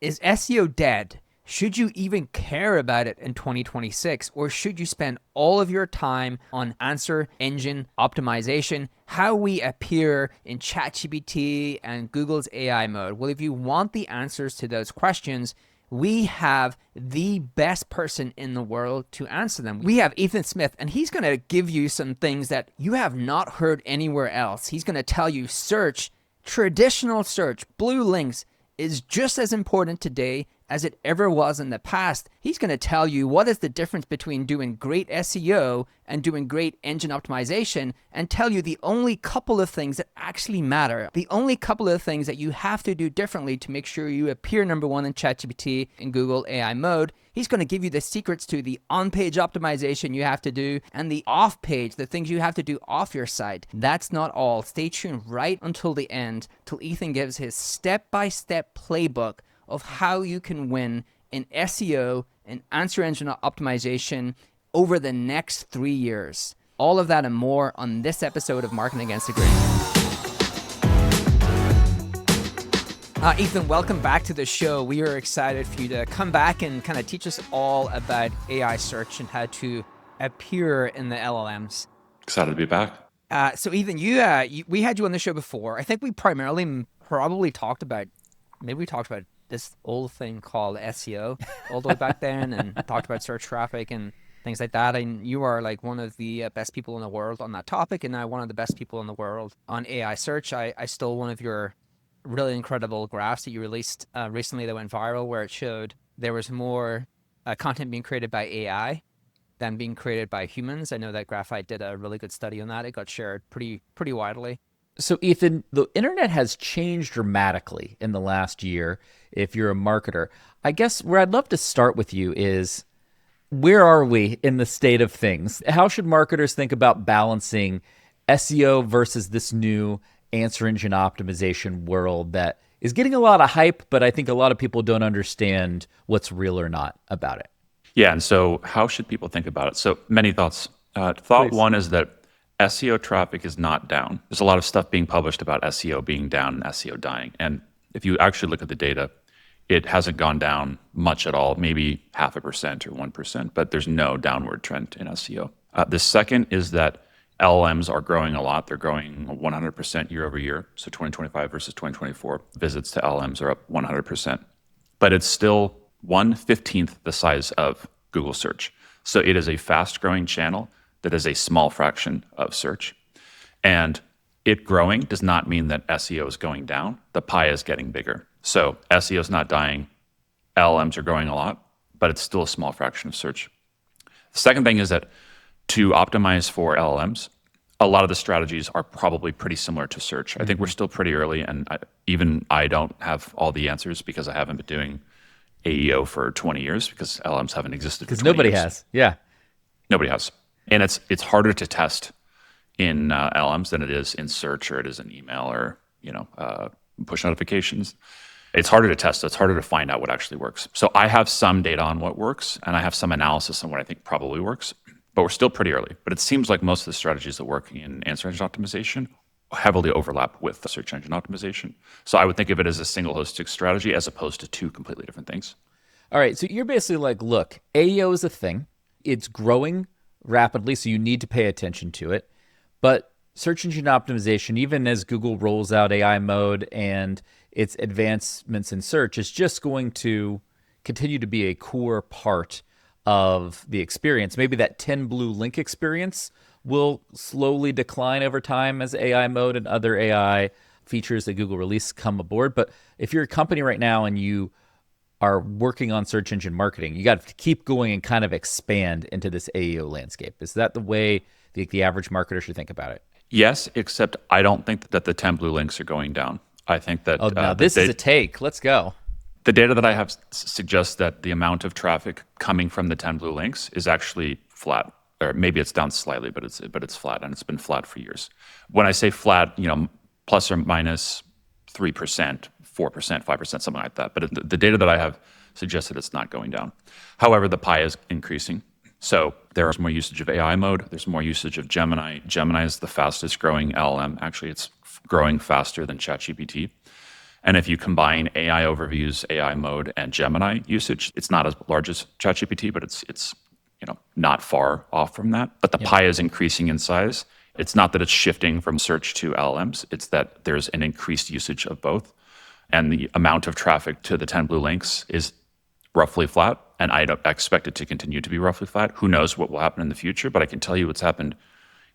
Is SEO dead? Should you even care about it in 2026? Or should you spend all of your time on answer engine optimization, how we appear in ChatGPT and Google's AI mode? Well, if you want the answers to those questions, we have the best person in the world to answer them. We have Ethan Smith, and he's going to give you some things that you have not heard anywhere else. He's going to tell you search, traditional search, blue links, is just as important today as it ever was in the past. He's going to tell you what is the difference between doing great SEO and doing great engine optimization, and tell you the only couple of things that actually matter, the only couple of things that you have to do differently to make sure you appear number one in ChatGPT and Google AI mode. He's going to give you the secrets to the on-page optimization you have to do and the off-page, the things you have to do off your site. That's not all. Stay tuned right until the end, till Ethan gives his step-by-step playbook of how you can win in SEO and answer engine optimization over the next 3 years. All of that and more on this episode of Marketing Against the Grain. Ethan, welcome back to the show. We are excited for you to come back and kind of teach us all about AI search and how to appear in the LLMs. Excited to be back. So Ethan, we had you on the show before. I think we probably talked about this old thing called SEO all the way back then, and talked about search traffic and things like that. And you are like one of the best people in the world on that topic, and now one of the best people in the world on AI search. I stole one of your really incredible graphs that you released recently that went viral, where it showed there was more content being created by AI than being created by humans. I know that Graphite did a really good study on that. It got shared pretty widely. So Ethan, the internet has changed dramatically in the last year if you're a marketer. I guess where I'd love to start with you is, where are we in the state of things? How should marketers think about balancing SEO versus this new answer engine optimization world that is getting a lot of hype, but I think a lot of people don't understand what's real or not about it? Yeah, and so how should people think about it? So many thoughts. Thought one is that SEO traffic is not down. There's a lot of stuff being published about SEO being down and SEO dying. And if you actually look at the data, it hasn't gone down much at all, maybe 0.5% or 1%, but there's no downward trend in SEO. The second is that LLMs are growing a lot. They're growing 100% year over year. So 2025 versus 2024, visits to LLMs are up 100%. But it's still 1/15 the size of Google search. So it is a fast growing channel that is a small fraction of search. And it growing does not mean that SEO is going down. The pie is getting bigger. So SEO is not dying. LLMs are growing a lot, but it's still a small fraction of search. The second thing is that to optimize for LLMs, a lot of the strategies are probably pretty similar to search. I think we're still pretty early, and even I don't have all the answers because I haven't been doing AEO for 20 years because LLMs haven't existed for 20 years. Because nobody has. Yeah. Nobody has. And it's harder to test in LLMs than it is in search, or it is in email, or push notifications. It's harder to test, so it's harder to find out what actually works. So I have some data on what works, and I have some analysis on what I think probably works, but we're still pretty early. But it seems like most of the strategies that work in answer engine optimization heavily overlap with search engine optimization. So I would think of it as a single holistic strategy as opposed to two completely different things. All right, so you're basically like, look, AEO is a thing. It's growing rapidly, so you need to pay attention to it. But search engine optimization, even as Google rolls out AI mode and its advancements in search, is just going to continue to be a core part of the experience. Maybe that 10 blue link experience will slowly decline over time as AI mode and other AI features that Google release come aboard. But if you're a company right now and you are working on search engine marketing, you got to keep going and kind of expand into this AEO landscape. Is that the way the average marketer should think about it? Yes, except I don't think that the 10 blue links are going down. I think that... Oh, now this is a take. Let's go. The data that I have suggests that the amount of traffic coming from the 10 blue links is actually flat. Or maybe it's down slightly, but it's flat, and it's been flat for years. When I say flat, plus or minus 3%, 4%, 5%, something like that. But the data that I have suggests that it's not going down. However, the pie is increasing. So there's more usage of AI mode. There's more usage of Gemini. Gemini is the fastest growing LLM. Actually, it's growing faster than ChatGPT. And if you combine AI overviews, AI mode, and Gemini usage, it's not as large as ChatGPT, but it's not far off from that. But the pie is increasing in size. It's not that it's shifting from search to LLMs. It's that there's an increased usage of both. And the amount of traffic to the 10 blue links is roughly flat. And I don't expect it to continue to be roughly flat. Who knows what will happen in the future? But I can tell you what's happened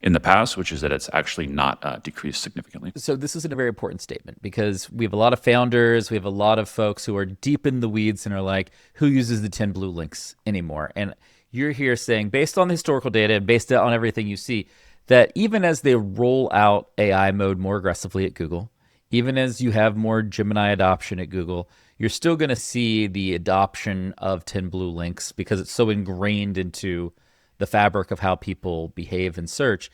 in the past, which is that it's actually not decreased significantly. So this is a very important statement because we have a lot of founders, we have a lot of folks who are deep in the weeds and are like, who uses the 10 blue links anymore? And you're here saying, based on the historical data and based on everything you see, that even as they roll out AI mode more aggressively at Google, even as you have more Gemini adoption at Google, you're still going to see the adoption of 10 blue links because it's so ingrained into the fabric of how people behave in search.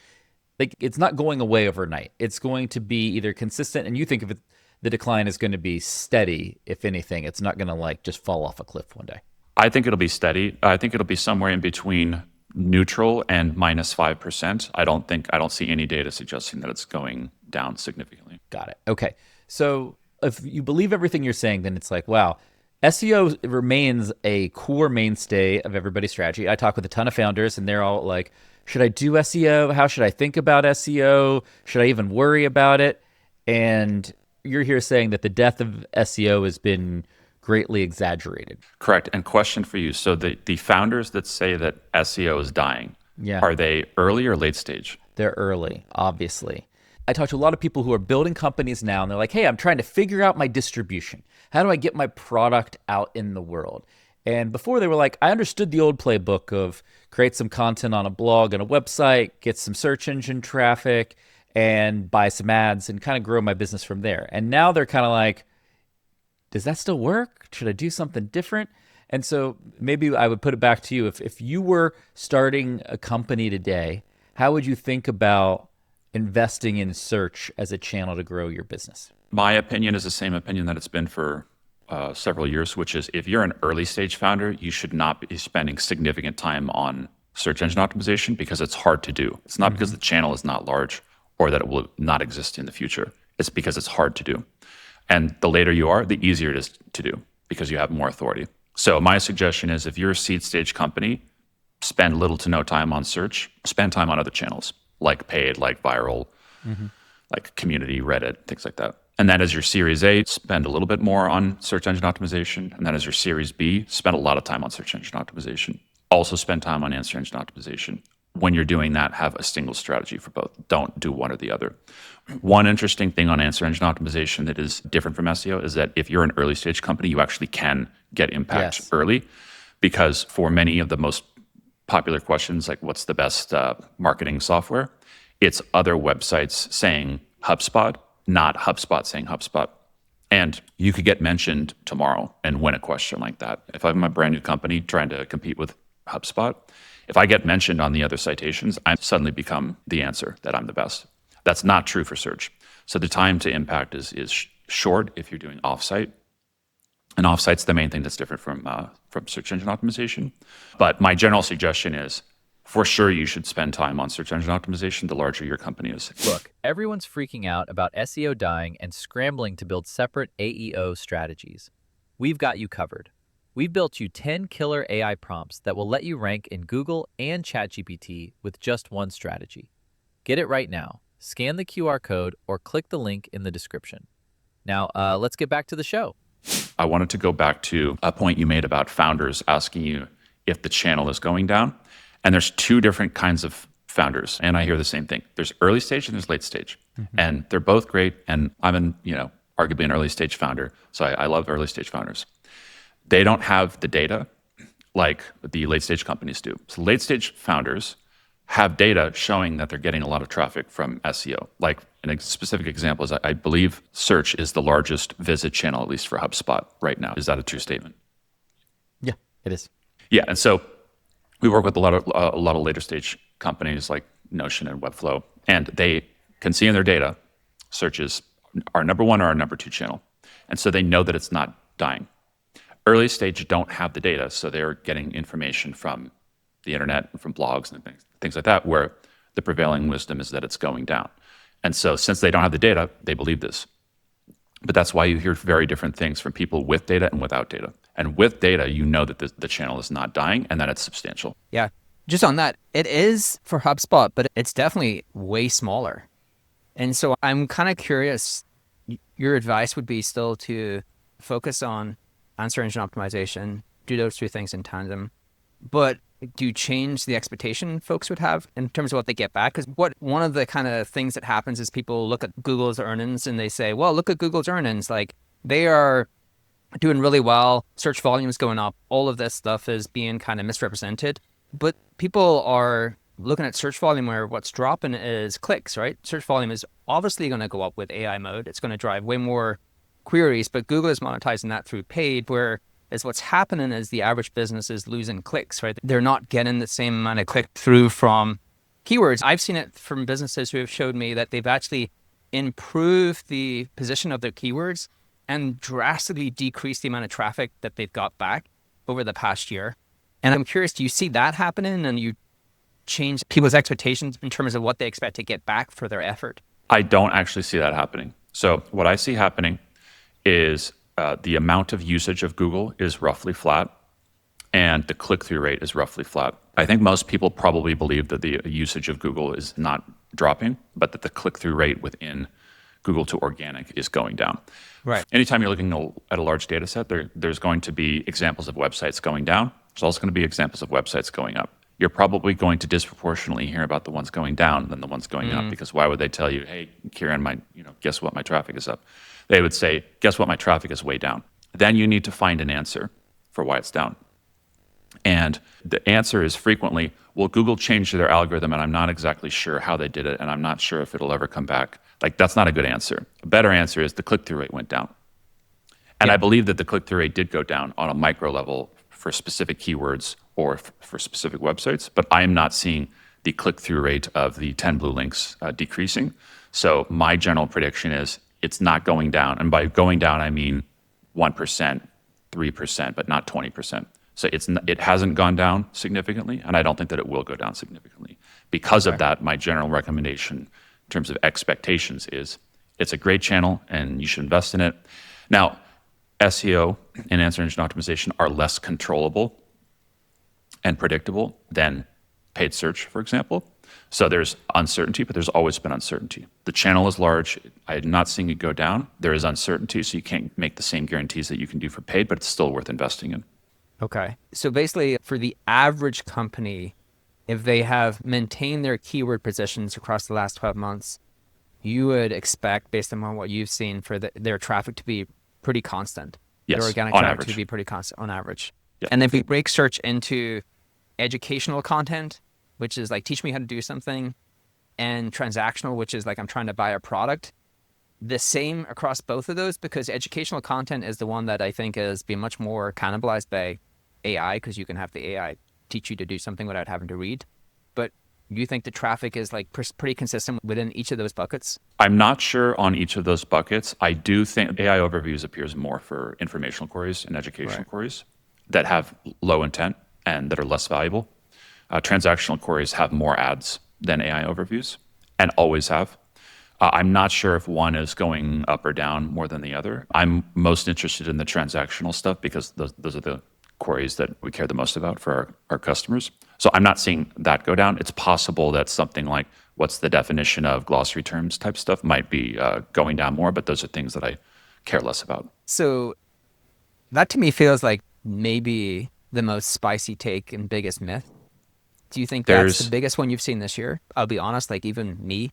Like, it's not going away overnight. It's going to be either consistent, and you think of it, the decline is going to be steady. If anything, it's not going to like just fall off a cliff one day. I think it'll be steady. I think it'll be somewhere in between neutral and -5%. I don't see any data suggesting that it's going down significantly. Got it. Okay. So if you believe everything you're saying, then it's like, wow, SEO remains a core mainstay of everybody's strategy. I talk with a ton of founders and they're all like, should I do SEO? How should I think about SEO? Should I even worry about it? And you're here saying that the death of SEO has been greatly exaggerated. Correct. And question for you. So the founders that say that SEO is dying, are they early or late stage? They're early, obviously. I talk to a lot of people who are building companies now and they're like, hey, I'm trying to figure out my distribution. How do I get my product out in the world? And before they were like, I understood the old playbook of create some content on a blog and a website, get some search engine traffic and buy some ads and kind of grow my business from there. And now they're kind of like, does that still work? Should I do something different? And so maybe I would put it back to you. If you were starting a company today, how would you think about investing in search as a channel to grow your business? My opinion is the same opinion that it's been for several years, which is if you're an early stage founder, you should not be spending significant time on search engine optimization because it's hard to do. It's not because the channel is not large or that it will not exist in the future. It's because it's hard to do. And the later you are, the easier it is to do because you have more authority. So my suggestion is if you're a seed stage company, spend little to no time on search, spend time on other channels like paid, like viral, like community, Reddit, things like that. And then as your Series A, spend a little bit more on search engine optimization. And then as your Series B, spend a lot of time on search engine optimization. Also spend time on answer engine optimization. When you're doing that, have a single strategy for both. Don't do one or the other. One interesting thing on answer engine optimization that is different from SEO is that if you're an early stage company, you actually can get impact early, because for many of the most popular questions, like what's the best marketing software, it's other websites saying HubSpot, not HubSpot saying HubSpot. And you could get mentioned tomorrow and win a question like that. If I'm a brand new company trying to compete with HubSpot, if I get mentioned on the other citations, I suddenly become the answer that I'm the best. That's not true for search. So the time to impact is short if you're doing offsite. And offsite's the main thing that's different from search engine optimization. But my general suggestion is, for sure, you should spend time on search engine optimization the larger your company is. Look, everyone's freaking out about SEO dying and scrambling to build separate AEO strategies. We've got you covered. We've built you 10 killer AI prompts that will let you rank in Google and ChatGPT with just one strategy. Get it right now. Scan the QR code or click the link in the description. Now, let's get back to the show. I wanted to go back to a point you made about founders asking you if the channel is going down. And there's two different kinds of founders, and I hear the same thing. There's early stage and there's late stage. And they're both great. And I'm arguably an early stage founder. So I love early stage founders. They don't have the data like the late stage companies do. So late stage founders have data showing that they're getting a lot of traffic from SEO. Like a specific example is I believe search is the largest visit channel, at least for HubSpot right now. Is that a true statement? Yeah, it is. Yeah, and so we work with a lot of later stage companies like Notion and Webflow, and they can see in their data search is our number one or our number two channel. And so they know that it's not dying. Early stage don't have the data, so they're getting information from the internet and from blogs and things like that, where the prevailing wisdom is that it's going down. And so since they don't have the data, they believe this. But that's why you hear very different things from people with data and without data. And with data, you know that the channel is not dying and that it's substantial. Yeah. Just on that, it is for HubSpot, but it's definitely way smaller. And so I'm kind of curious, your advice would be still to focus on answer engine optimization, do those two things in tandem. But do you change the expectation folks would have in terms of what they get back? Because one of the kind of things that happens is people look at Google's earnings and they say, well, look at Google's earnings. Like they are doing really well. Search volume is going up. All of this stuff is being kind of misrepresented. But people are looking at search volume where what's dropping is clicks, right? Search volume is obviously going to go up with AI mode. It's going to drive way more queries, but Google is monetizing that through paid, where is what's happening is the average business is losing clicks, right? They're not getting the same amount of click through from keywords. I've seen it from businesses who have showed me that they've actually improved the position of their keywords and drastically decreased the amount of traffic that they've got back over the past year. And I'm curious, do you see that happening and you change people's expectations in terms of what they expect to get back for their effort? I don't actually see that happening. So what I see happening is the amount of usage of Google is roughly flat and the click-through rate is roughly flat. I think most people probably believe that the usage of Google is not dropping, but that the click-through rate within Google to organic is going down. Right. Anytime you're looking at a large data set, there's going to be examples of websites going down. There's also going to be examples of websites going up. You're probably going to disproportionately hear about the ones going down than the ones going up, because why would they tell you, hey, Kieran, guess what, my traffic is up? They would say, guess what, my traffic is way down. Then you need to find an answer for why it's down. And the answer is frequently, well, Google changed their algorithm and I'm not exactly sure how they did it and I'm not sure if it'll ever come back. Like, that's not a good answer. A better answer is the click-through rate went down. And I believe that the click-through rate did go down on a micro level for specific keywords or for specific websites, but I am not seeing the click-through rate of the 10 blue links decreasing. So my general prediction is it's not going down. And by going down, I mean 1%, 3%, but not 20%. So it hasn't gone down significantly, and I don't think that it will go down significantly. Because of that, my general recommendation in terms of expectations is it's a great channel and you should invest in it. Now, SEO and answer engine optimization are less controllable and predictable than paid search, for example. So there's uncertainty, but there's always been uncertainty. The channel is large. I'm not seeing it go down. There is uncertainty, so you can't make the same guarantees that you can do for paid, but it's still worth investing in. Okay. So basically, for the average company, if they have maintained their keyword positions across the last 12 months, you would expect, based on what you've seen, for their traffic to be pretty constant. Yes, their organic on traffic average. to be pretty constant on average. Yeah. And if we break search into educational content, which is like teach me how to do something, and transactional, which is like I'm trying to buy a product, the same across both of those, because educational content is the one that I think is being much more cannibalized by AI, because you can have the AI teach you to do something without having to read. But you think the traffic is like pretty consistent within each of those buckets? I'm not sure on each of those buckets. I do think AI overviews appears more for informational queries and educational queries that have low intent and that are less valuable. Transactional queries have more ads than AI overviews and always have. I'm not sure if one is going up or down more than the other. I'm most interested in the transactional stuff because those are the queries that we care the most about for our customers. So I'm not seeing that go down. It's possible that something like what's the definition of glossary terms type stuff might be going down more, but those are things that I care less about. So that to me feels like maybe the most spicy take and biggest myth. Do you think that's the biggest one you've seen this year? I'll be honest, like even me,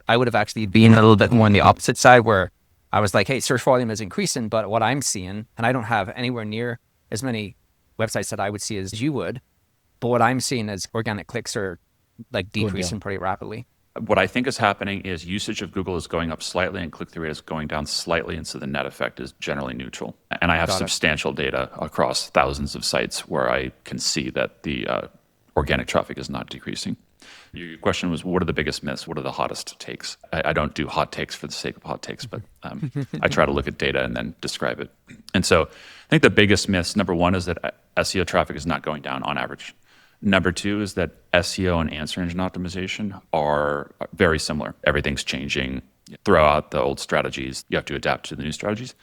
I would have actually been a little bit more on the opposite side where I was like, hey, search volume is increasing, but what I'm seeing, and I don't have anywhere near as many websites that I would see as you would, but what I'm seeing is organic clicks are like decreasing pretty rapidly. What I think is happening is usage of Google is going up slightly and click-through rate is going down slightly, and so the net effect is generally neutral. And I have substantial data across thousands of sites where I can see that the organic traffic is not decreasing. Your question was, what are the biggest myths? What are the hottest takes? I don't do hot takes for the sake of hot takes, but I try to look at data and then describe it. And so I think the biggest myths, number one, is that SEO traffic is not going down on average. Number two is that SEO and answer engine optimization are very similar. Everything's changing. throw out the old strategies. You have to adapt to the new strategies.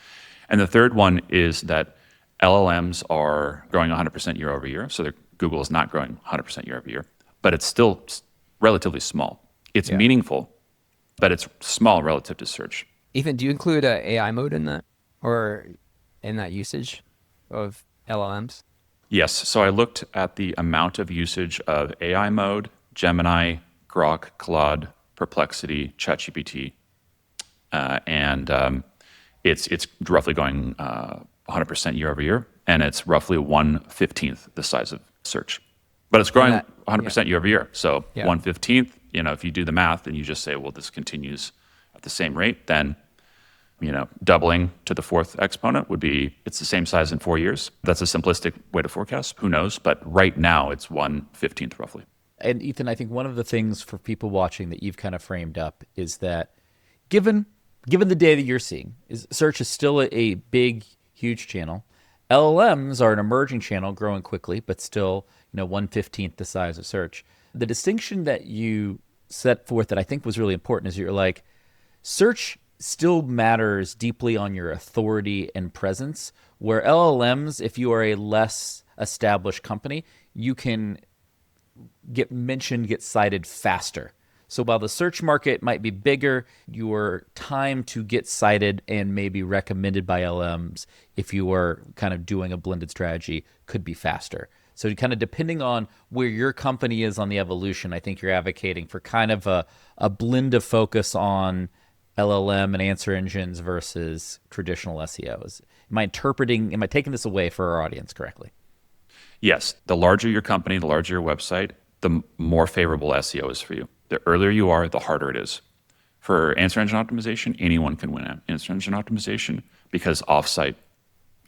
And the third one is that LLMs are growing 100% year over year. So Google is not growing 100% year over year, but it's still relatively small. It's meaningful, but it's small relative to search. Ethan, do you include a AI mode in that, or in that usage of LLMs? Yes. So I looked at the amount of usage of AI mode, Gemini, Grok, Claude, Perplexity, ChatGPT, and it's roughly going 100% year over year, and it's roughly 1/15 the size of search. But it's growing 100% year over year. So 1/15, if you do the math and you just say, well, this continues at the same rate, then doubling to the fourth exponent would be, it's the same size in 4 years. That's a simplistic way to forecast. Who knows? But right now it's 1/15 roughly. And Ethan, I think one of the things for people watching that you've kind of framed up is that given the data you're seeing, is search is still a big, huge channel. LLMs are an emerging channel growing quickly, but still 1/15 the size of search. The distinction that you set forth that I think was really important is you're like, search still matters deeply on your authority and presence, where LLMs, if you are a less established company, you can get mentioned, get cited faster. So while the search market might be bigger, your time to get cited and maybe recommended by LLMs, if you are kind of doing a blended strategy, could be faster. So kind of depending on where your company is on the evolution, I think you're advocating for kind of a blend of focus on LLM and answer engines versus traditional SEOs. Am I taking this away for our audience correctly? Yes. The larger your company, the larger your website, the more favorable SEO is for you. The earlier you are, the harder it is. For answer engine optimization, anyone can win answer engine optimization because offsite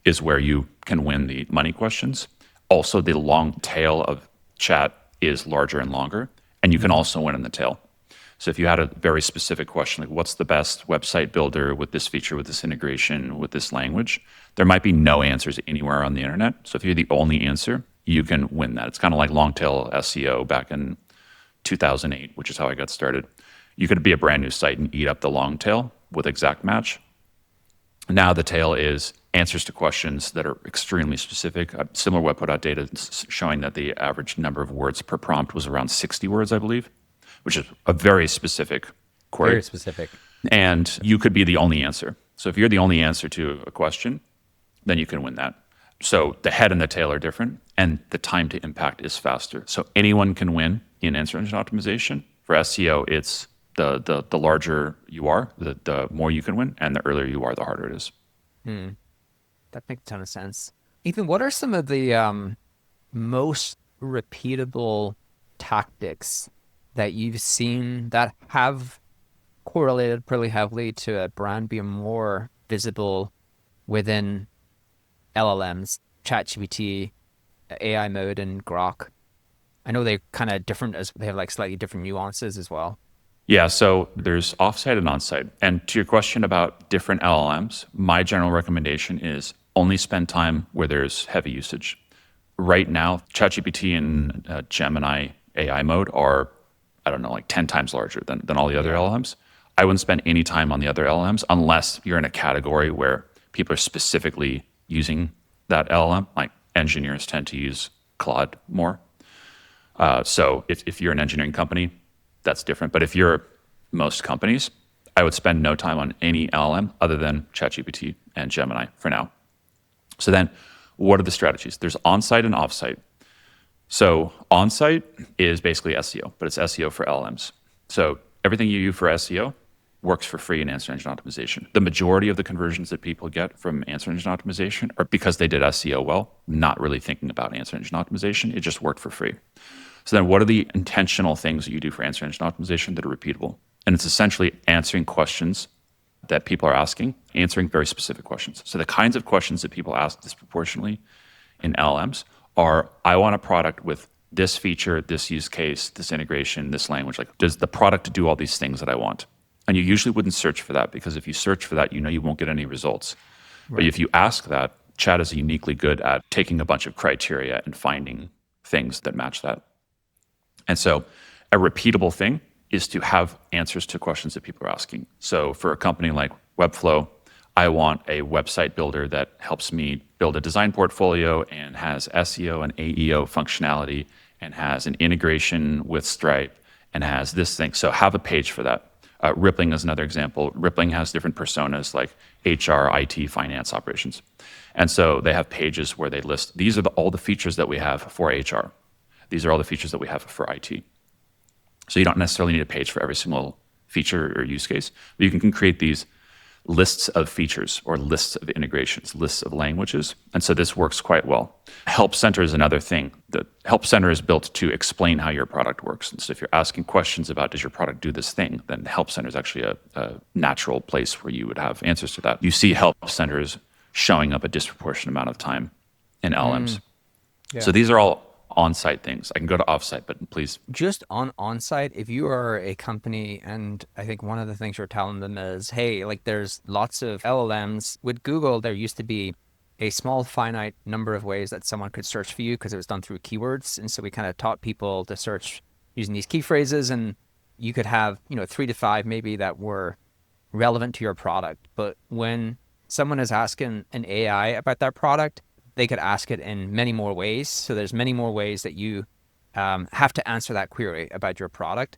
is where you can win the money questions. Also, the long tail of chat is larger and longer, and you can also win in the tail. So if you had a very specific question, like what's the best website builder with this feature, with this integration, with this language, there might be no answers anywhere on the internet. So if you're the only answer, you can win that. It's kind of like long tail SEO back in 2008, which is how I got started. You could be a brand new site and eat up the long tail with exact match. Now the tail is answers to questions that are extremely specific. Similar webpod data showing that the average number of words per prompt was around 60 words, I believe, which is a very specific query. Very specific. And you could be the only answer. So if you're the only answer to a question, then you can win that. So the head and the tail are different, and the time to impact is faster. So anyone can win in answer engine optimization. For SEO, it's the larger you are, the more you can win, and the earlier you are, the harder it is. That makes a ton of sense. Ethan, what are some of the most repeatable tactics that you've seen that have correlated pretty heavily to a brand being more visible within LLMs, ChatGPT, AI mode, and Grok? I know they're kind of different, as they have like slightly different nuances as well. Yeah, so there's offsite and onsite. And to your question about different LLMs, my general recommendation is only spend time where there's heavy usage. Right now, ChatGPT and Gemini AI mode are, I don't know, like 10 times larger than all the other LLMs. I wouldn't spend any time on the other LLMs unless you're in a category where people are specifically using that LLM. Like engineers tend to use Claude more. So if you're an engineering company, that's different. But if you're most companies, I would spend no time on any LLM other than ChatGPT and Gemini for now. So then what are the strategies? There's onsite and offsite. So onsite is basically SEO, but it's SEO for LLMs. So everything you use for SEO works for free in answer engine optimization. The majority of the conversions that people get from answer engine optimization are because they did SEO well, not really thinking about answer engine optimization. It just worked for free. So then what are the intentional things that you do for answer engine optimization that are repeatable? And it's essentially answering questions that people are asking, answering very specific questions. So the kinds of questions that people ask disproportionately in LLMs are, I want a product with this feature, this use case, this integration, this language. Like, does the product do all these things that I want? And you usually wouldn't search for that, because if you search for that, you won't get any results. Right. But if you ask that, chat is uniquely good at taking a bunch of criteria and finding things that match that. And so a repeatable thing is to have answers to questions that people are asking. So for a company like Webflow, I want a website builder that helps me build a design portfolio and has SEO and AEO functionality and has an integration with Stripe and has this thing. So have a page for that. Rippling is another example. Rippling has different personas like HR, IT, finance, operations. And so they have pages where they list, these are all the features that we have for HR. These are all the features that we have for IT. So you don't necessarily need a page for every single feature or use case, but you can create these lists of features or lists of integrations, lists of languages. And so this works quite well. Help Center is another thing. The Help Center is built to explain how your product works. And so if you're asking questions about, does your product do this thing, then Help Center is actually a natural place where you would have answers to that. You see Help Centers showing up a disproportionate amount of time in LLMs. Yeah. So these are all on-site things. I can go to off-site, but please. Just on-site, if you are a company, and I think one of the things you're telling them is, hey, like there's lots of LLMs. With Google, there used to be a small finite number of ways that someone could search for you because it was done through keywords. And so we kind of taught people to search using these key phrases, and you could have, 3 to 5 maybe that were relevant to your product. But when someone is asking an AI about that product, they could ask it in many more ways. So there's many more ways that you have to answer that query about your product.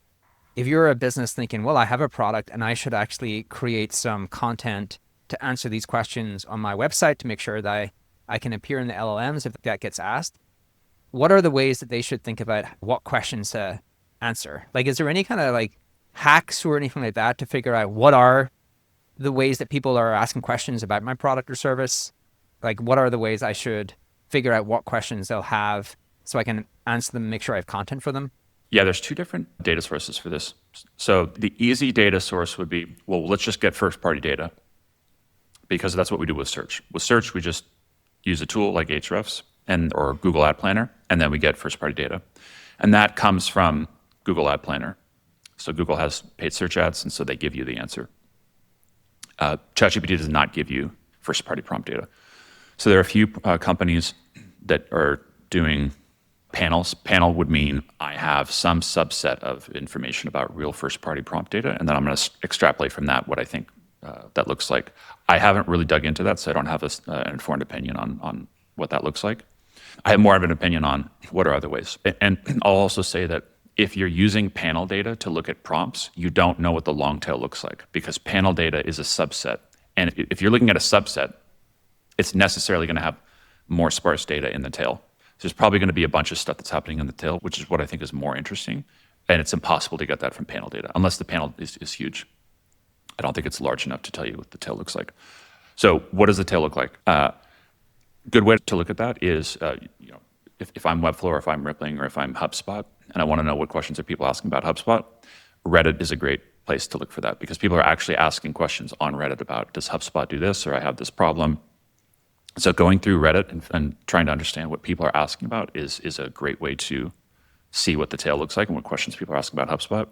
If you're a business thinking, well, I have a product and I should actually create some content to answer these questions on my website to make sure that I can appear in the LLMs if that gets asked, what are the ways that they should think about what questions to answer? Like, is there any kind of like hacks or anything like that to figure out what are the ways that people are asking questions about my product or service? Like, what are the ways I should figure out what questions they'll have so I can answer them and make sure I have content for them? Yeah, there's 2 different data sources for this. So the easy data source would be, well, let's just get first-party data because that's what we do with search. With search, we just use a tool like Ahrefs or Google Ad Planner, and then we get first-party data. And that comes from Google Ad Planner. So Google has paid search ads, and so they give you the answer. ChatGPT does not give you first-party prompt data. So there are a few companies that are doing panels. Panel would mean I have some subset of information about real first-party prompt data, and then I'm going to extrapolate from that what I think that looks like. I haven't really dug into that, so I don't have an informed opinion on what that looks like. I have more of an opinion on what are other ways. And I'll also say that if you're using panel data to look at prompts, you don't know what the long tail looks like because panel data is a subset. And if you're looking at a subset, it's necessarily going to have more sparse data in the tail. So there's probably going to be a bunch of stuff that's happening in the tail, which is what I think is more interesting. And it's impossible to get that from panel data, unless the panel is huge. I don't think it's large enough to tell you what the tail looks like. So what does the tail look like? Good way to look at that is, if I'm Webflow or if I'm Rippling or if I'm HubSpot, and I want to know what questions are people asking about HubSpot, Reddit is a great place to look for that because people are actually asking questions on Reddit about, does HubSpot do this, or I have this problem. So going through Reddit and trying to understand what people are asking about is a great way to see what the tail looks like and what questions people are asking about HubSpot.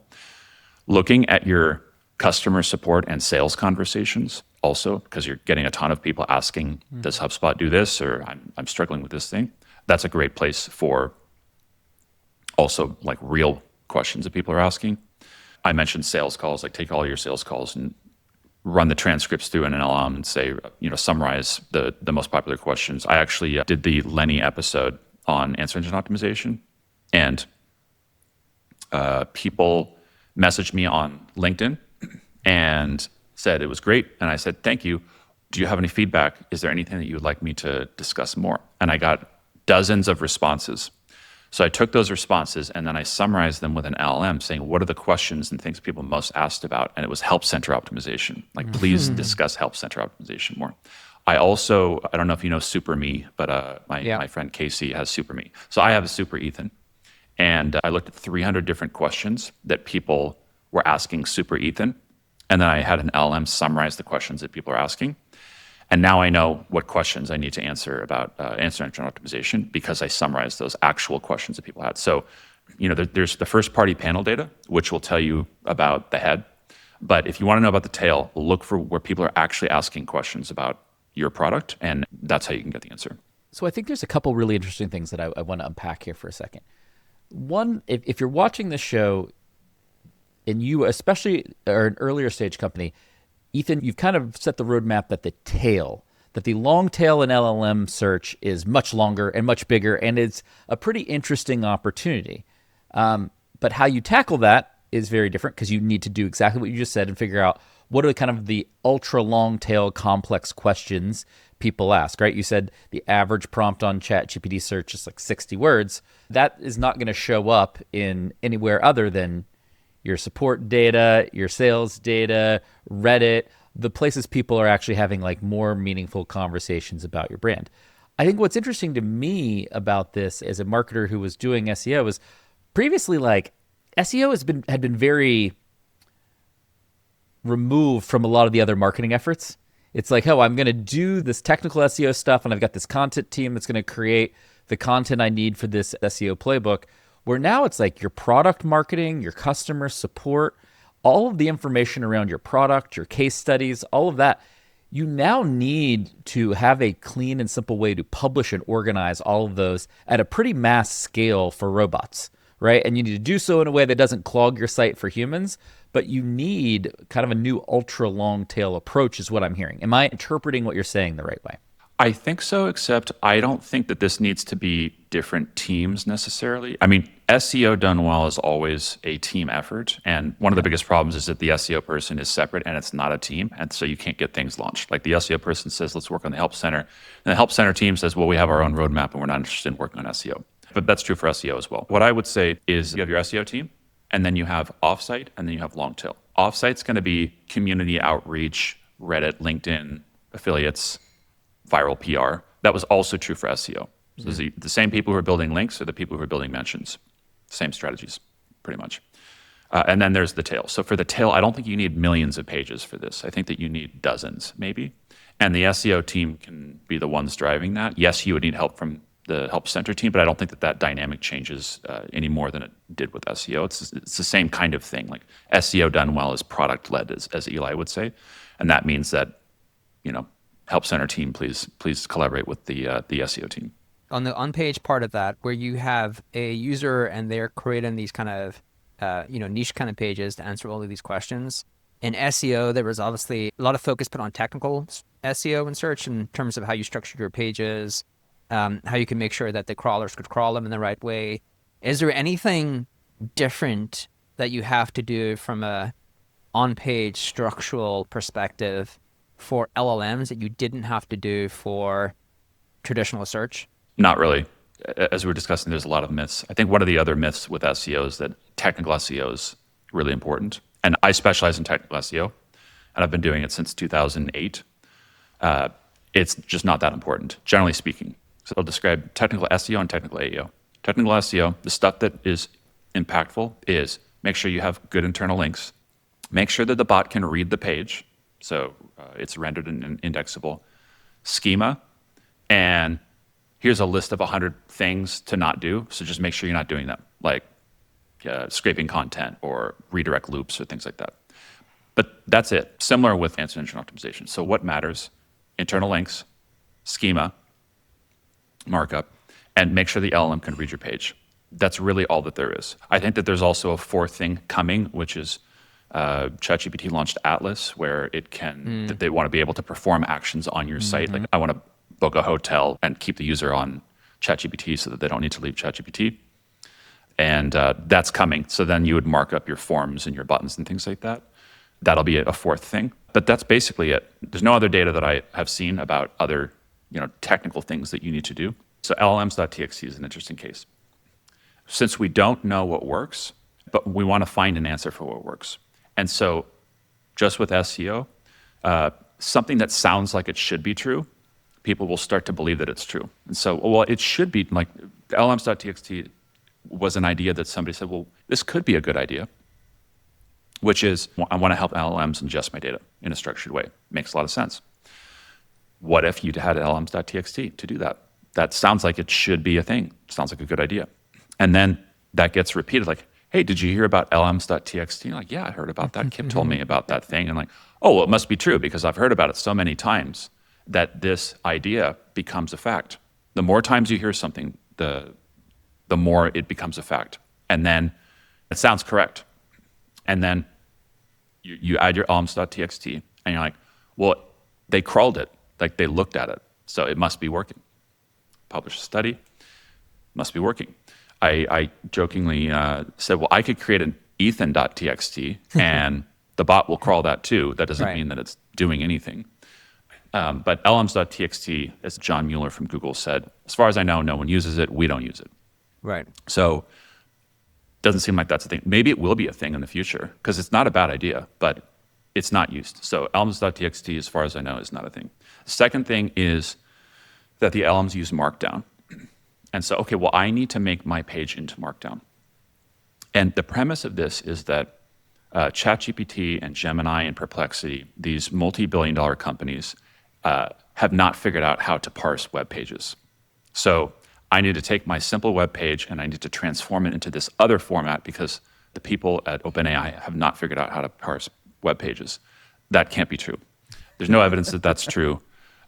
Looking at your customer support and sales conversations also, because you're getting a ton of people asking, does HubSpot do this, or I'm struggling with this thing. That's a great place for also like real questions that people are asking. I mentioned sales calls, like take all your sales calls and run the transcripts through an LLM and say, summarize the most popular questions. I actually did the Lenny episode on answer engine optimization, and people messaged me on LinkedIn and said it was great. And I said, thank you. Do you have any feedback? Is there anything that you would like me to discuss more? And I got dozens of responses. So I took those responses and then I summarized them with an LLM saying, what are the questions and things people most asked about? And it was help center optimization. Like, please discuss help center optimization more. I don't know if you know SuperMe, but my friend Casey has SuperMe. So I have a Super Ethan. And I looked at 300 different questions that people were asking Super Ethan. And then I had an LLM summarize the questions that people are asking. And now I know what questions I need to answer about answer engine optimization because I summarized those actual questions that people had. So, there's the first party panel data, which will tell you about the head. But if you want to know about the tail, look for where people are actually asking questions about your product, and that's how you can get the answer. So I think there's a couple really interesting things that I want to unpack here for a second. One, if you're watching this show, and you especially are an earlier stage company, Ethan, you've kind of set the roadmap that the long tail in LLM search is much longer and much bigger, and it's a pretty interesting opportunity. But how you tackle that is very different because you need to do exactly what you just said and figure out what are kind of the ultra long tail complex questions people ask, right? You said the average prompt on ChatGPT search is like 60 words. That is not going to show up in anywhere other than your support data, your sales data, Reddit, the places people are actually having like more meaningful conversations about your brand. I think what's interesting to me about this as a marketer who was doing SEO is previously like SEO had been very removed from a lot of the other marketing efforts. It's like, oh, I'm going to do this technical SEO stuff and I've got this content team that's going to create the content I need for this SEO playbook. Where now it's like your product marketing, your customer support, all of the information around your product, your case studies, all of that, you now need to have a clean and simple way to publish and organize all of those at a pretty mass scale for robots, right? And you need to do so in a way that doesn't clog your site for humans, but you need kind of a new ultra long tail approach is what I'm hearing. Am I interpreting what you're saying the right way? I think so, except I don't think that this needs to be different teams necessarily. I mean, SEO done well is always a team effort. And one of the biggest problems is that the SEO person is separate and it's not a team. And so you can't get things launched. Like the SEO person says, let's work on the help center. And the help center team says, well, we have our own roadmap and we're not interested in working on SEO. But that's true for SEO as well. What I would say is you have your SEO team and then you have offsite and then you have long tail. Offsite's going to be community outreach, Reddit, LinkedIn, affiliates, viral PR. That was also true for SEO. So the same people who are building links are the people who are building mentions. Same strategies, pretty much. And then there's the tail. So for the tail, I don't think you need millions of pages for this. I think that you need dozens, maybe. And the SEO team can be the ones driving that. Yes, you would need help from the help center team, but I don't think that dynamic changes any more than it did with SEO. It's the same kind of thing. Like SEO done well is product led, as Eli would say, and that means that help center team, please collaborate with the SEO team. On the on-page part of that, where you have a user and they're creating these kind of niche kind of pages to answer all of these questions. In SEO, there was obviously a lot of focus put on technical SEO and search in terms of how you structured your pages, how you can make sure that the crawlers could crawl them in the right way. Is there anything different that you have to do from a on-page structural perspective for LLMs that you didn't have to do for traditional search? Not really. As we were discussing, there's a lot of myths. I think one of the other myths with SEO is that technical SEO is really important. And I specialize in technical SEO, and I've been doing it since 2008. It's just not that important, generally speaking. So I'll describe technical SEO and technical AEO. Technical SEO, the stuff that is impactful is make sure you have good internal links, make sure that the bot can read the page, so it's rendered and indexable, schema, and here's a list of 100 things to not do, so just make sure you're not doing them, like scraping content or redirect loops or things like that. But that's it. Similar with answer engine optimization. So what matters? Internal links, schema, markup, and make sure the LLM can read your page. That's really all that there is. I think that there's also a fourth thing coming, which is ChatGPT launched Atlas, where it can, they want to be able to perform actions on your site. Like I want to book a hotel and keep the user on ChatGPT so that they don't need to leave ChatGPT. And that's coming. So then you would mark up your forms and your buttons and things like that. That'll be a fourth thing. But that's basically it. There's no other data that I have seen about other technical things that you need to do. So LLMs.txt is an interesting case. Since we don't know what works, but we want to find an answer for what works. And so just with SEO, something that sounds like it should be true, people will start to believe that it's true. And so, well, it should be like LLMs.txt was an idea that somebody said, well, this could be a good idea, which is I want to help LLMs ingest my data in a structured way. Makes a lot of sense. What if you had LLMs.txt to do that? That sounds like it should be a thing. Sounds like a good idea. And then that gets repeated like, hey, did you hear about LLMs.txt? You're like, yeah, I heard about that. Kipp told me about that thing. And like, oh, well, it must be true because I've heard about it so many times that this idea becomes a fact. The more times you hear something, the more it becomes a fact. And then it sounds correct. And then you add your LLMs.txt, and you're like, well, they crawled it, like they looked at it, so it must be working. Publish a study, must be working. I jokingly said, well, I could create an ethan.txt and the bot will crawl that too. That doesn't mean that it's doing anything. But LLMs.txt, as John Mueller from Google said, as far as I know, no one uses it. We don't use it. Right. So doesn't seem like that's a thing. Maybe it will be a thing in the future because it's not a bad idea, but it's not used. So LLMs.txt, as far as I know, is not a thing. Second thing is that the LLMs use Markdown. And so, okay, well, I need to make my page into Markdown. And the premise of this is that ChatGPT and Gemini and Perplexity, these multi-billion-dollar companies, have not figured out how to parse web pages. So I need to take my simple web page and I need to transform it into this other format because the people at OpenAI have not figured out how to parse web pages. That can't be true. There's no evidence that that's true.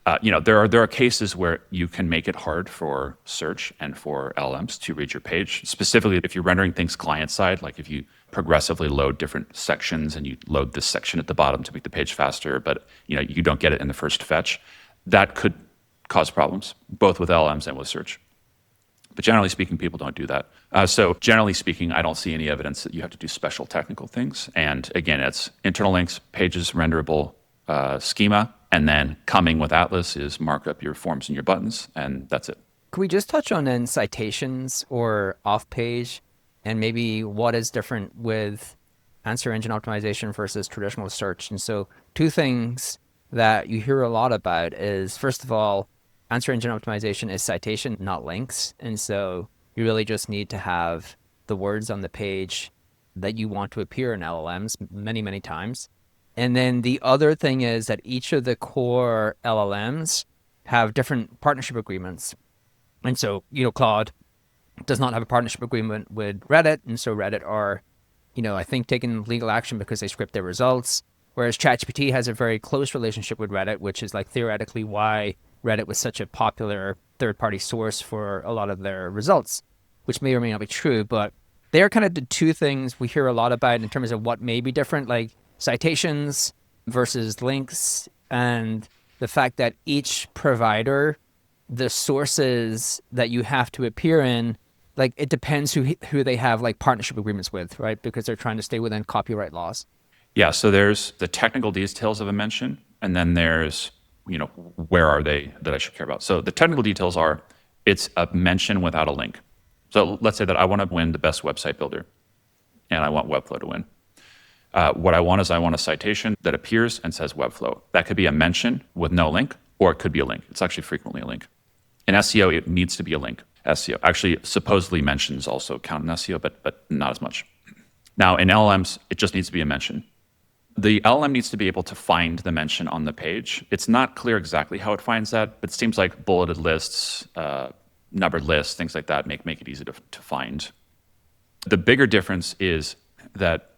There are cases where you can make it hard for search and for LLMs to read your page, specifically if you're rendering things client-side, like if you progressively load different sections and you load this section at the bottom to make the page faster, but you don't get it in the first fetch. That could cause problems, both with LLMs and with search. But generally speaking, people don't do that. So generally speaking, I don't see any evidence that you have to do special technical things. And again, it's internal links, pages, renderable, schema, and then coming with Atlas is mark up your forms and your buttons, and that's it. Could we just touch on then citations or off-page and maybe what is different with answer engine optimization versus traditional search? And so two things that you hear a lot about is, first of all, answer engine optimization is citation, not links. And so you really just need to have the words on the page that you want to appear in LLMs many, many times. And then the other thing is that each of the core LLMs have different partnership agreements. And so, Claude does not have a partnership agreement with Reddit. And so Reddit are, I think taking legal action because they script their results. Whereas ChatGPT has a very close relationship with Reddit, which is like theoretically why Reddit was such a popular third-party source for a lot of their results, which may or may not be true. But they're kind of the two things we hear a lot about in terms of what may be different, like citations versus links, and the fact that each provider, the sources that you have to appear in, like it depends who they have like partnership agreements with, right? Because they're trying to stay within copyright laws. Yeah, so there's the technical details of a mention, and then there's, where are they that I should care about? So the technical details are, it's a mention without a link. So let's say that I want to win the best website builder, and I want Webflow to win. What I want is I want a citation that appears and says Webflow. That could be a mention with no link, or it could be a link. It's actually frequently a link. In SEO, it needs to be a link. SEO actually supposedly mentions also count in SEO, but not as much. Now in LLMs, it just needs to be a mention. The LLM needs to be able to find the mention on the page. It's not clear exactly how it finds that, but it seems like bulleted lists, numbered lists, things like that make it easy to find. The bigger difference is that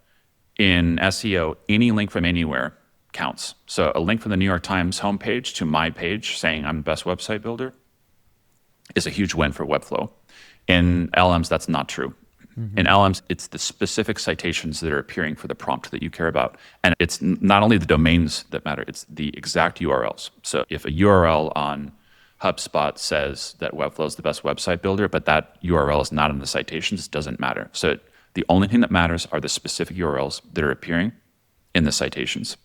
in SEO, any link from anywhere counts. So a link from the New York Times homepage to my page saying I'm the best website builder is a huge win for Webflow. In LLMs, that's not true. Mm-hmm. In LLMs, it's the specific citations that are appearing for the prompt that you care about. And it's not only the domains that matter, it's the exact URLs. So if a URL on HubSpot says that Webflow is the best website builder, but that URL is not in the citations, it doesn't matter. So the only thing that matters are the specific URLs that are appearing in the citations.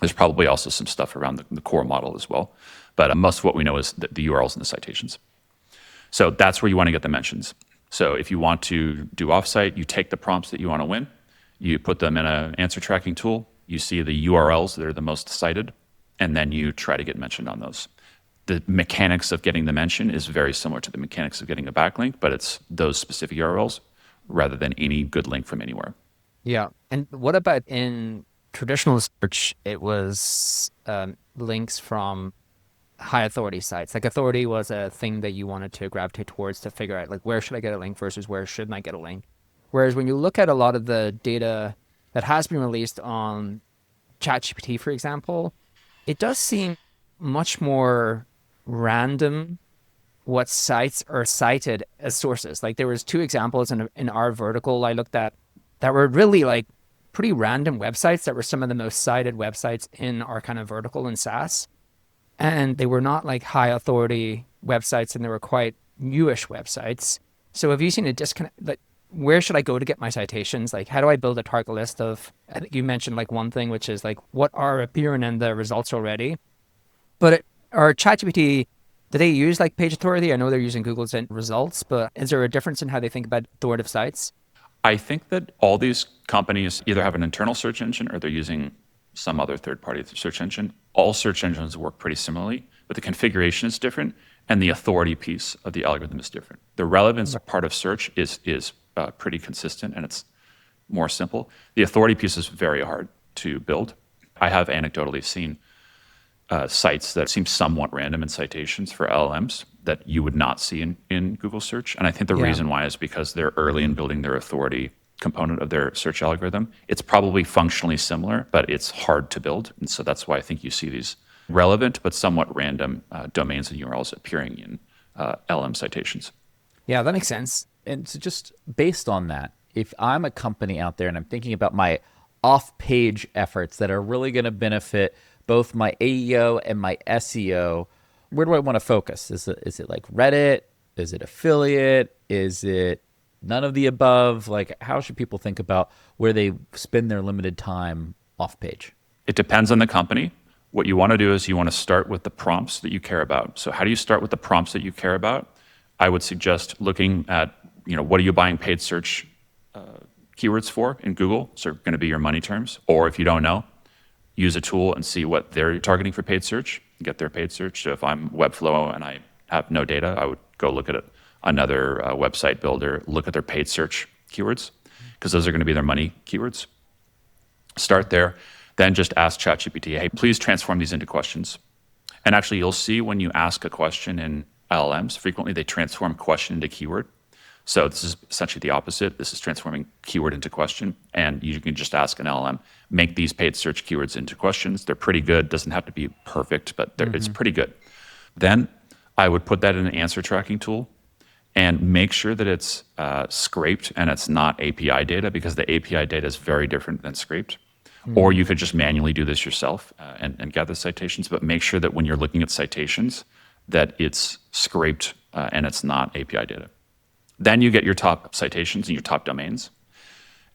There's probably also some stuff around the core model as well. But most of what we know is the URLs and the citations. So that's where you want to get the mentions. So if you want to do offsite, you take the prompts that you want to win, you put them in an answer tracking tool, you see the URLs that are the most cited, and then you try to get mentioned on those. The mechanics of getting the mention is very similar to the mechanics of getting a backlink, but it's those specific URLs rather than any good link from anywhere. Yeah. And what about in traditional search? It was links from high authority sites. Like authority was a thing that you wanted to gravitate towards to figure out like where should I get a link versus where shouldn't I get a link. Whereas when you look at a lot of the data that has been released on ChatGPT, for example, it does seem much more random what sites are cited as sources. Like there was two examples in our vertical I looked at that were really like pretty random websites that were some of the most cited websites in our kind of vertical in SaaS. And they were not like high authority websites, and they were quite newish websites. So have you seen a disconnect? Like, where should I go to get my citations? Like, how do I build a target list of, I think you mentioned like one thing, which is like, what are appearing in the results already? But are ChatGPT, do they use like page authority? I know they're using Google's results, but is there a difference in how they think about authoritative sites? I think that all these companies either have an internal search engine or they're using some other third-party search engine. All search engines work pretty similarly, but the configuration is different and the authority piece of the algorithm is different. The relevance part of search is pretty consistent and it's more simple. The authority piece is very hard to build. I have anecdotally seen sites that seem somewhat random in citations for LLMs that you would not see in Google search. And I think the reason why is because they're early in building their authority component of their search algorithm. It's probably functionally similar, but it's hard to build. And so that's why I think you see these relevant but somewhat random domains and URLs appearing in LM citations. Yeah, that makes sense. And so just based on that, if I'm a company out there and I'm thinking about my off-page efforts that are really going to benefit both my AEO and my SEO, where do I want to focus? Is it like Reddit? Is it affiliate? Is it none of the above? Like, how should people think about where they spend their limited time off page? It depends on the company. What you want to do is you want to start with the prompts that you care about. So how do you start with the prompts that you care about? I would suggest looking at, what are you buying paid search keywords for in Google? So going to be your money terms. Or if you don't know, use a tool and see what they're targeting for paid search, get their paid search. So if I'm Webflow and I have no data, I would go look at another website builder, look at their paid search keywords, because those are going to be their money keywords. Start there. Then just ask ChatGPT, hey, please transform these into questions. And actually, you'll see when you ask a question in LLMs, frequently they transform question into keyword. So this is essentially the opposite. This is transforming keyword into question. And you can just ask an LLM, make these paid search keywords into questions. They're pretty good. Doesn't have to be perfect, but it's pretty good. Then I would put that in an answer tracking tool and make sure that it's scraped and it's not API data, because the API data is very different than scraped. Or you could just manually do this yourself and gather citations, but make sure that when you're looking at citations that it's scraped and it's not API data. Then you get your top citations and your top domains,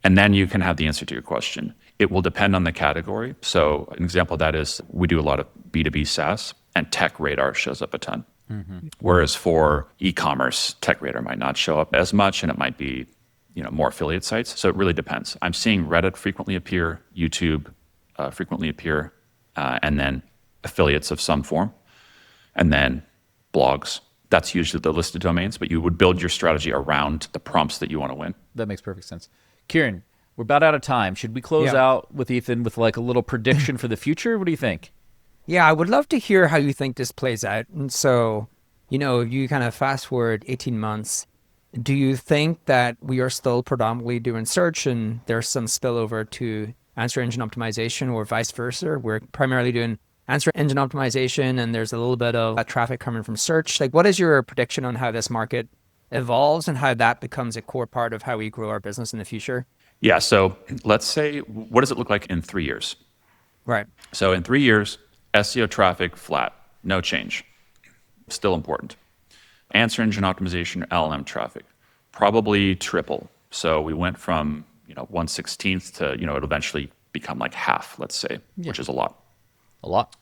and then you can have the answer to your question. It will depend on the category. So an example of that is we do a lot of B2B SaaS, and Tech Radar shows up a ton. Whereas for e-commerce, Tech Radar might not show up as much, and it might be more affiliate sites. So it really depends. I'm seeing Reddit frequently appear, YouTube frequently appear, and then affiliates of some form, and then blogs. That's usually the listed domains, but you would build your strategy around the prompts that you want to win. That makes perfect sense. Kieran, we're about out of time. Should we close out with Ethan with like a little prediction for the future? What do you think? Yeah, I would love to hear how you think this plays out. And so, you kind of fast forward 18 months. Do you think that we are still predominantly doing search and there's some spillover to answer engine optimization, or vice versa? We're primarily doing answer engine optimization and there's a little bit of traffic coming from search. Like, what is your prediction on how this market evolves and how that becomes a core part of how we grow our business in the future? Yeah, so let's say, what does it look like in 3 years? Right. So in 3 years, SEO traffic flat, no change. Still important. Answer engine optimization, LLM traffic, probably triple. So we went from 1/16 to it'll eventually become like half, let's say, which is a lot. A lot.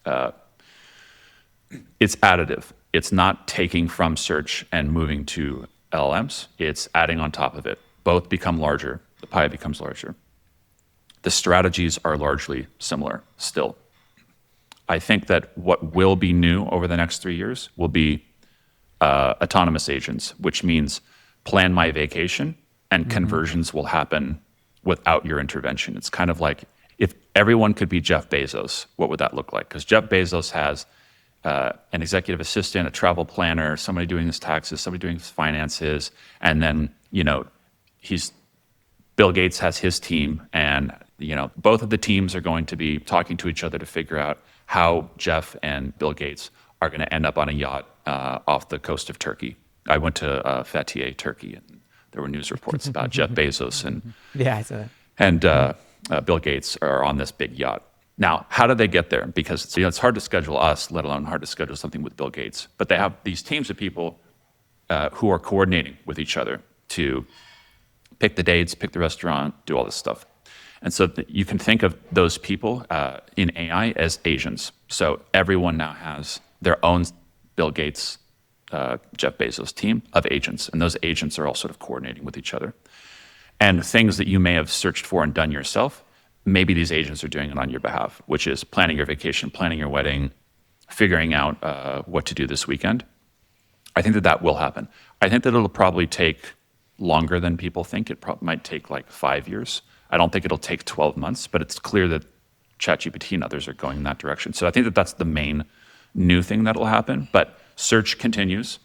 It's additive. It's not taking from search and moving to LLMs. It's adding on top of it. Both become larger. The pie becomes larger. The strategies are largely similar still. I think that what will be new over the next 3 years will be autonomous agents, which means plan my vacation and conversions will happen without your intervention. It's kind of like if everyone could be Jeff Bezos, what would that look like? Because Jeff Bezos has an executive assistant, a travel planner, somebody doing his taxes, somebody doing his finances, and then Bill Gates has his team, and both of the teams are going to be talking to each other to figure out how Jeff and Bill Gates are going to end up on a yacht off the coast of Turkey. I went to Fethiye, Turkey, and There were news reports about Jeff Bezos Yeah, I saw that. and Bill Gates are on this big yacht. Now, how did they get there? Because it's hard to schedule us, let alone hard to schedule something with Bill Gates. But they have these teams of people who are coordinating with each other to pick the dates, pick the restaurant, do all this stuff. And so you can think of those people in AI as agents. So everyone now has their own Bill Gates, Jeff Bezos team of agents. And those agents are all sort of coordinating with each other. And things that you may have searched for and done yourself, maybe these agents are doing it on your behalf, which is planning your vacation, planning your wedding, figuring out what to do this weekend. I think that will happen. I think that it'll probably take longer than people think. It might take like 5 years. I don't think it'll take 12 months, but it's clear that ChatGPT and others are going in that direction. So I think that that's the main new thing that'll happen. But search continues,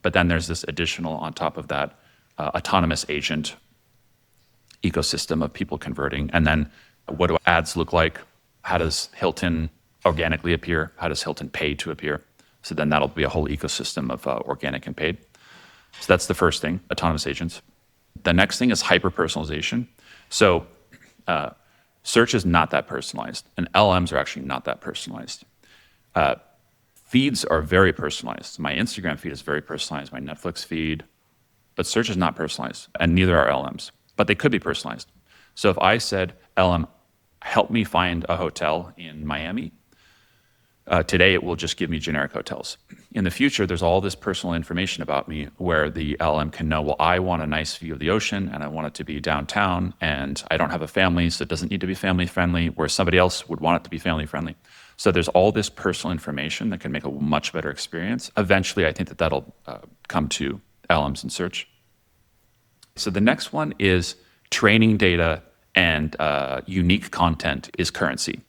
but then there's this additional on top of that autonomous agent ecosystem of people converting. And then what do ads look like? How does Hilton organically appear? How does Hilton pay to appear? So then that'll be a whole ecosystem of organic and paid. So that's the first thing, autonomous agents. The next thing is hyper-personalization. So search is not that personalized, and LLMs are actually not that personalized. Feeds are very personalized. My Instagram feed is very personalized, my Netflix feed, but search is not personalized, and neither are LLMs, but they could be personalized. So if I said, LLM, help me find a hotel in Miami, today it will just give me generic hotels. In the future, there's all this personal information about me where the LLM can know, well, I want a nice view of the ocean and I want it to be downtown and I don't have a family, so it doesn't need to be family friendly, where somebody else would want it to be family friendly. So there's all this personal information that can make a much better experience. Eventually, I think that that'll come to LLMs in search. So the next one is training data and unique content is currency.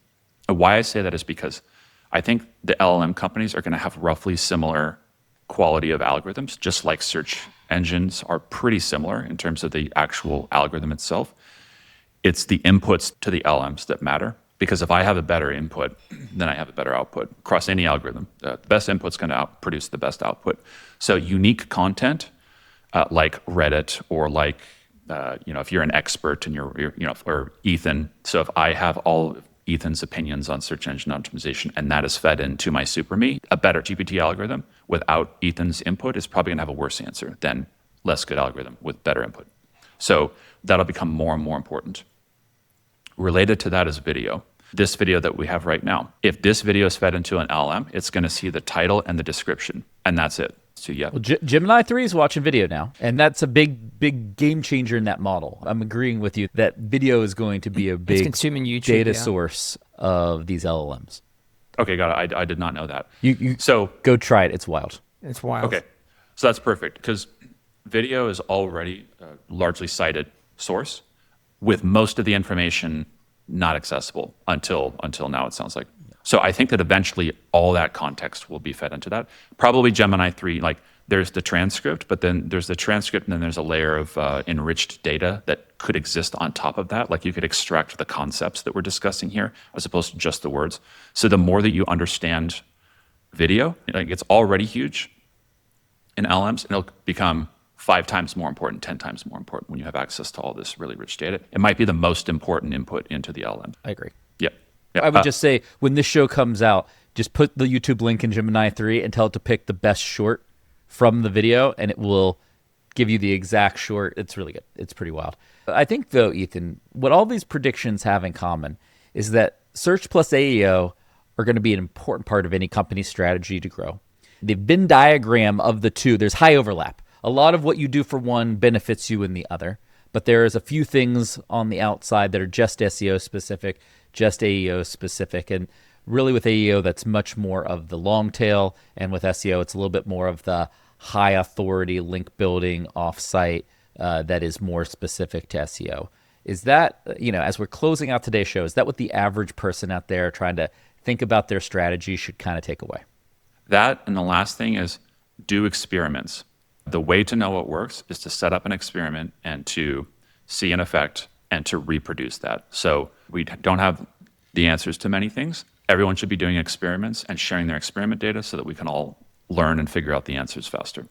Why I say that is because I think the LLM companies are going to have roughly similar quality of algorithms, just like search engines are pretty similar in terms of the actual algorithm itself. It's the inputs to the LLMs that matter, because if I have a better input, then I have a better output across any algorithm. The best input's going to produce the best output. So unique content, like Reddit or like, if you're an expert and you're or Ethan. So if I have all of Ethan's opinions on search engine optimization, and that is fed into my SuperMe, a better GPT algorithm without Ethan's input is probably gonna have a worse answer than less good algorithm with better input. So that'll become more and more important. Related to that is video. This video that we have right now, if this video is fed into an LLM, it's gonna see the title and the description, and that's it. So yeah. Well, Gemini 3 is watching video now, and that's a big game changer in that model. I'm agreeing with you that video is going to be a big consuming YouTube, data source of these LLMs. Okay, got it. I did not know that. So go try it. It's wild. It's wild. Okay, so that's perfect because video is already a largely cited source with most of the information not accessible until now, it sounds like. So I think that eventually all that context will be fed into that. Probably Gemini 3, like there's the transcript, but then there's the transcript and then there's a layer of enriched data that could exist on top of that. Like you could extract the concepts that we're discussing here as opposed to just the words. So the more that you understand video, like it's already huge in LLMs, and it'll become 5 times more important, 10 times more important when you have access to all this really rich data. It might be the most important input into the LLM. I agree. Yep. I would just say when this show comes out, just put the YouTube link in Gemini 3 and tell it to pick the best short from the video, and it will give you the exact short. It's really good. It's pretty wild. I think, though, Ethan, what all these predictions have in common is that search plus AEO are going to be an important part of any company's strategy to grow. The Venn diagram of the two, there's high overlap. A lot of what you do for one benefits you in the other, but there's a few things on the outside that are just SEO specific, just AEO specific. And really with AEO, that's much more of the long tail. And with SEO, it's a little bit more of the high authority link building offsite that is more specific to SEO. Is that, as we're closing out today's show, is that what the average person out there trying to think about their strategy should kind of take away? That, and the last thing is do experiments. The way to know what works is to set up an experiment and to see an effect and to reproduce that. So we don't have the answers to many things. Everyone should be doing experiments and sharing their experiment data so that we can all learn and figure out the answers faster.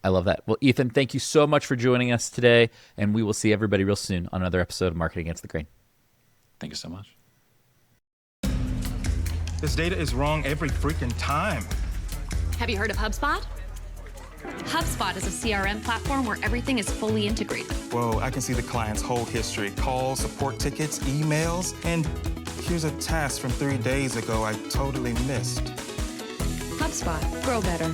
I love that. Well, Ethan, thank you so much for joining us today, and we will see everybody real soon on another episode of Marketing Against the Grain. Thank you so much. This data is wrong every freaking time. Have you heard of HubSpot? HubSpot is a CRM platform where everything is fully integrated. Whoa, I can see the client's whole history, calls, support tickets, emails, and here's a task from 3 days ago I totally missed. HubSpot. Grow better.